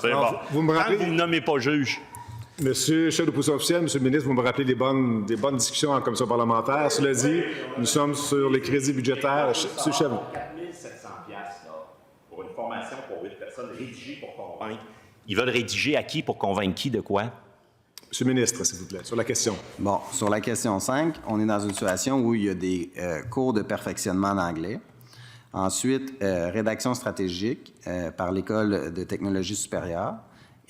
C'est bon. Vous me rappelez... Tant que vous ne me nommez pas juge. Monsieur chef d'opposition officielle, Monsieur le ministre, vous me rappelez des bonnes discussions en commission parlementaire. Cela dit, nous sommes sur les crédits budgétaires. Monsieur Chef. 4 700 $ pour une formation pour 8 personnes rédigée pour convaincre. Ils veulent rédiger à qui pour convaincre qui de quoi? Monsieur le ministre, s'il vous plaît, sur la question. Bon, sur la question 5, on est dans une situation où il y a des cours de perfectionnement en anglais. Ensuite, rédaction stratégique par l'École de technologie supérieure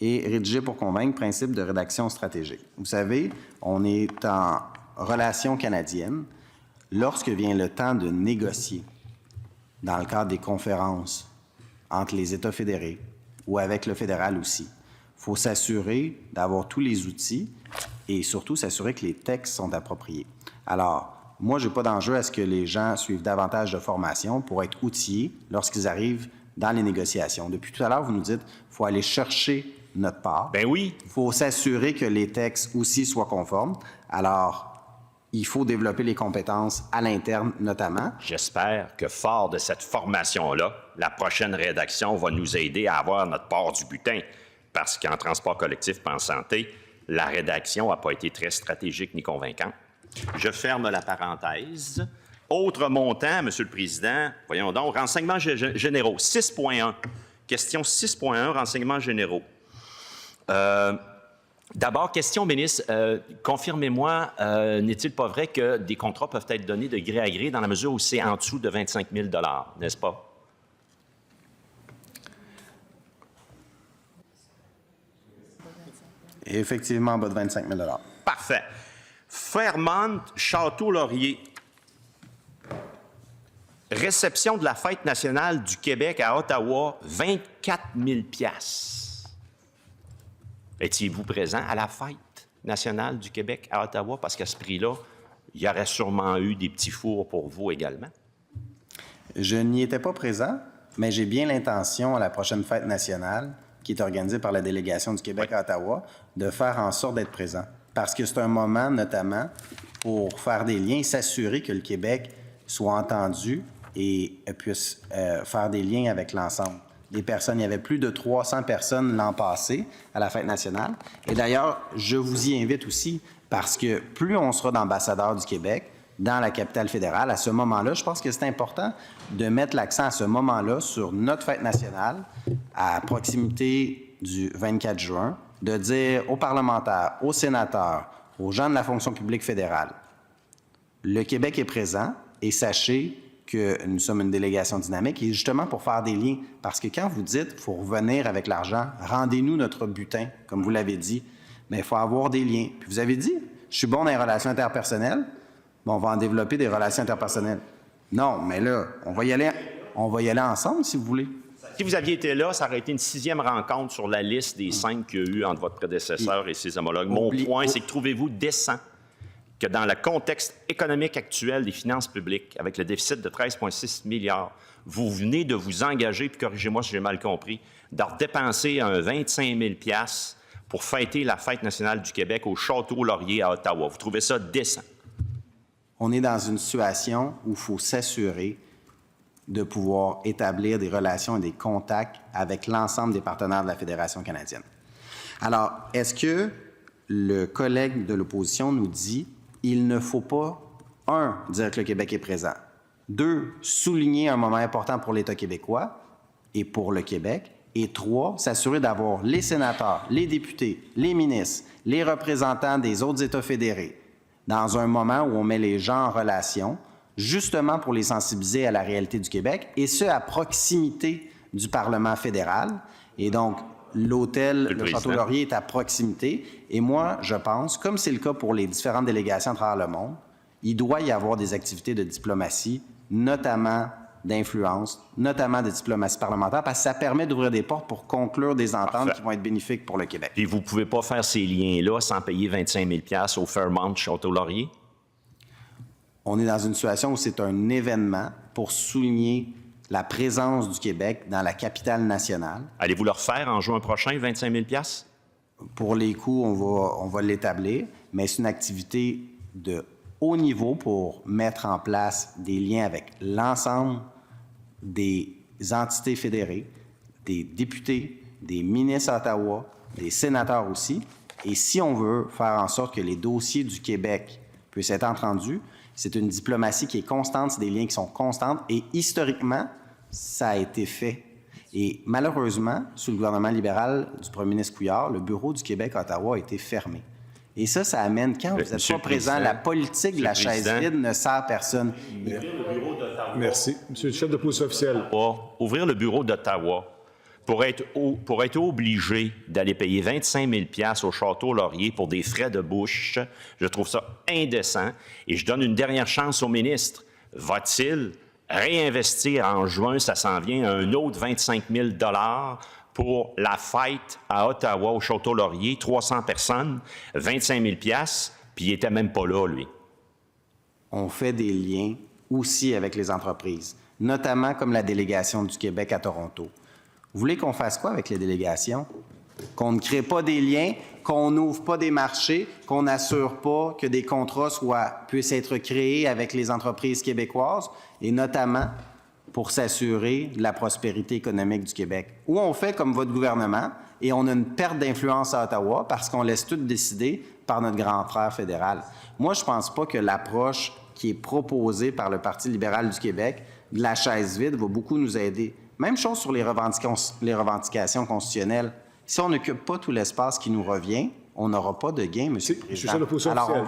et rédiger pour convaincre, principe de rédaction stratégique. Vous savez, on est en relation canadienne. Lorsque vient le temps de négocier, dans le cadre des conférences entre les États fédérés ou avec le fédéral aussi, il faut s'assurer d'avoir tous les outils et surtout s'assurer que les textes sont appropriés. Alors, moi, je n'ai pas d'enjeu à ce que les gens suivent davantage de formation pour être outillés lorsqu'ils arrivent dans les négociations. Depuis tout à l'heure, vous nous dites qu'il faut aller chercher notre part. Ben oui. Il faut s'assurer que les textes aussi soient conformes. Alors, il faut développer les compétences à l'interne, notamment. J'espère que, fort de cette formation-là, la prochaine rédaction va nous aider à avoir notre part du butin. Parce qu'en transport collectif et en santé, la rédaction n'a pas été très stratégique ni convaincante. Je ferme la parenthèse. Autre montant, Monsieur le Président, voyons donc, renseignements généraux, 6.1. Question 6.1, renseignements généraux. D'abord, question, ministre, confirmez-moi, n'est-il pas vrai que des contrats peuvent être donnés de gré à gré dans la mesure où c'est en dessous de 25 000 $, n'est-ce pas? Effectivement, en bas de 25 000 $. Parfait. Fairmont, Château-Laurier. Réception de la Fête nationale du Québec à Ottawa, 24 000 $. Étiez-vous présent à la Fête nationale du Québec à Ottawa? Parce qu'à ce prix-là, il y aurait sûrement eu des petits fours pour vous également. Je n'y étais pas présent, mais j'ai bien l'intention, à la prochaine Fête nationale, qui est organisée par la délégation du Québec à Ottawa, de faire en sorte d'être présent. Parce que c'est un moment, notamment, pour faire des liens, s'assurer que le Québec soit entendu et puisse faire des liens avec l'ensemble des personnes. Il y avait plus de 300 personnes l'an passé à la Fête nationale. Et d'ailleurs, je vous y invite aussi parce que plus on sera d'ambassadeurs du Québec dans la capitale fédérale, à ce moment-là, je pense que c'est important de mettre l'accent à ce moment-là sur notre Fête nationale à proximité du 24 juin, de dire aux parlementaires, aux sénateurs, aux gens de la fonction publique fédérale, le Québec est présent et sachez que nous sommes une délégation dynamique et justement pour faire des liens. Parce que quand vous dites qu'il faut revenir avec l'argent, rendez-nous notre butin, comme vous l'avez dit, mais il faut avoir des liens. Puis vous avez dit, je suis bon dans les relations interpersonnelles, mais on va en développer des relations interpersonnelles. Non, mais là, on va y aller ensemble, si vous voulez. Si vous aviez été là, ça aurait été une 6e rencontre sur la liste des 5 qu'il y a eu entre votre prédécesseur et ses homologues. Mon point, c'est que trouvez-vous décent que dans le contexte économique actuel des finances publiques, avec le déficit de 13,6 milliards, vous venez de vous engager, puis corrigez-moi si j'ai mal compris, de dépenser un 25 000 $ pour fêter la Fête nationale du Québec au Château-Laurier à Ottawa. Vous trouvez ça décent? On est dans une situation où il faut s'assurer de pouvoir établir des relations et des contacts avec l'ensemble des partenaires de la Fédération canadienne. Alors, est-ce que le collègue de l'opposition nous dit il ne faut pas, 1, dire que le Québec est présent, 2, souligner un moment important pour l'État québécois et pour le Québec, et 3, s'assurer d'avoir les sénateurs, les députés, les ministres, les représentants des autres États fédérés dans un moment où on met les gens en relation, justement pour les sensibiliser à la réalité du Québec, et ce, à proximité du Parlement fédéral. Et donc, l'hôtel, le Château-Laurier est à proximité. Et moi, je pense, comme c'est le cas pour les différentes délégations à travers le monde, il doit y avoir des activités de diplomatie, notamment d'influence, notamment de diplomatie parlementaire, parce que ça permet d'ouvrir des portes pour conclure des ententes qui vont être bénéfiques pour le Québec. Et vous ne pouvez pas faire ces liens-là sans payer 25 000 $ au Fairmont Château-Laurier? On est dans une situation où c'est un événement pour souligner la présence du Québec dans la capitale nationale. Allez-vous le refaire en juin prochain, 25 000 $? Pour les coûts, on va l'établir, mais c'est une activité de haut niveau pour mettre en place des liens avec l'ensemble des entités fédérées, des députés, des ministres à Ottawa, des sénateurs aussi. Et si on veut faire en sorte que les dossiers du Québec puissent être entendus, c'est une diplomatie qui est constante, c'est des liens qui sont constants. Et historiquement, ça a été fait. Et malheureusement, sous le gouvernement libéral du premier ministre Couillard, le bureau du Québec à Ottawa a été fermé. Et ça amène, quand vous n'êtes pas présent, la politique de la chaise vide ne sert à personne. Merci. Monsieur le chef de l'opposition officielle. Ouvrir le bureau d'Ottawa pour être obligé d'aller payer 25 000 $ au Château Laurier pour des frais de bouche, je trouve ça indécent. Et je donne une dernière chance au ministre. Va-t-il réinvestir en juin, ça s'en vient, un autre 25 000 $ pour la fête à Ottawa, au Château Laurier, 300 personnes, 25 000 $, puis il n'était même pas là, lui. On fait des liens aussi avec les entreprises, notamment comme la délégation du Québec à Toronto. Vous voulez qu'on fasse quoi avec les délégations? Qu'on ne crée pas des liens, qu'on n'ouvre pas des marchés, qu'on n'assure pas que des contrats puissent être créés avec les entreprises québécoises, et notamment pour s'assurer de la prospérité économique du Québec. Ou on fait comme votre gouvernement et on a une perte d'influence à Ottawa parce qu'on laisse tout décider par notre grand frère fédéral. Moi, je ne pense pas que l'approche qui est proposée par le Parti libéral du Québec, de la chaise vide, va beaucoup nous aider. Même chose sur les revendications constitutionnelles. Si on n'occupe pas tout l'espace qui nous revient, on n'aura pas de gain, M. le Président. Monsieur l'opposition officielle.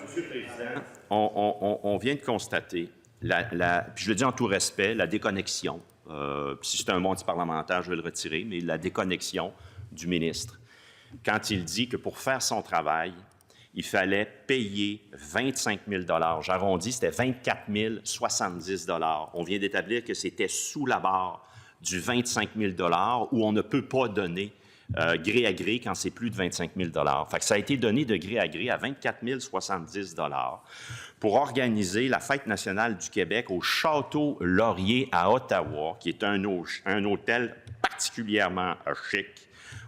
Monsieur le Président, on vient de constater, puis je le dis en tout respect, la déconnexion. Si c'est un mot anti-parlementaire, je vais le retirer, mais la déconnexion du ministre. Quand il dit que pour faire son travail, il fallait payer 25 000 $. J'arrondis, c'était 24 070 $. On vient d'établir que c'était sous la barre du 25 000 $ où on ne peut pas donner gré à gré quand c'est plus de 25 000 $. Fait que ça a été donné de gré à gré à 24 070 $ pour organiser la Fête nationale du Québec au Château Laurier à Ottawa, qui est un hôtel particulièrement chic,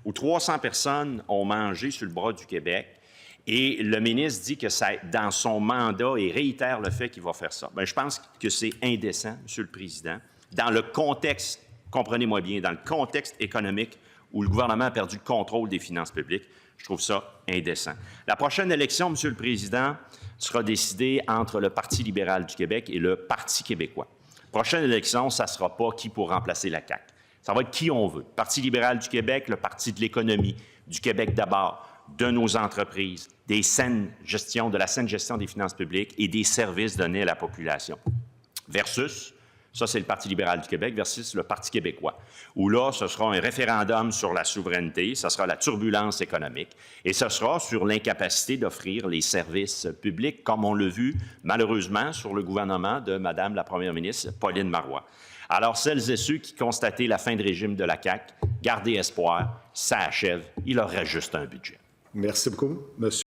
où 300 personnes ont mangé sur le bras du Québec. Et le ministre dit que ça, dans son mandat, et réitère le fait qu'il va faire ça. Bien, je pense que c'est indécent, Monsieur le Président, dans le contexte, comprenez-moi bien, dans le contexte économique où le gouvernement a perdu le contrôle des finances publiques. Je trouve ça indécent. La prochaine élection, Monsieur le Président, sera décidée entre le Parti libéral du Québec et le Parti québécois. La prochaine élection, ça ne sera pas qui pour remplacer la CAQ. Ça va être qui on veut. Parti libéral du Québec, le Parti de l'économie, du Québec d'abord, de nos entreprises, de la saine gestion des finances publiques et des services donnés à la population. Versus, ça c'est le Parti libéral du Québec, versus le Parti québécois, où là, ce sera un référendum sur la souveraineté, ce sera la turbulence économique, et ce sera sur l'incapacité d'offrir les services publics, comme on l'a vu malheureusement sur le gouvernement de Mme la première ministre Pauline Marois. Alors, celles et ceux qui constataient la fin de régime de la CAQ, gardez espoir, ça achève, il leur reste juste un budget. Merci beaucoup, monsieur.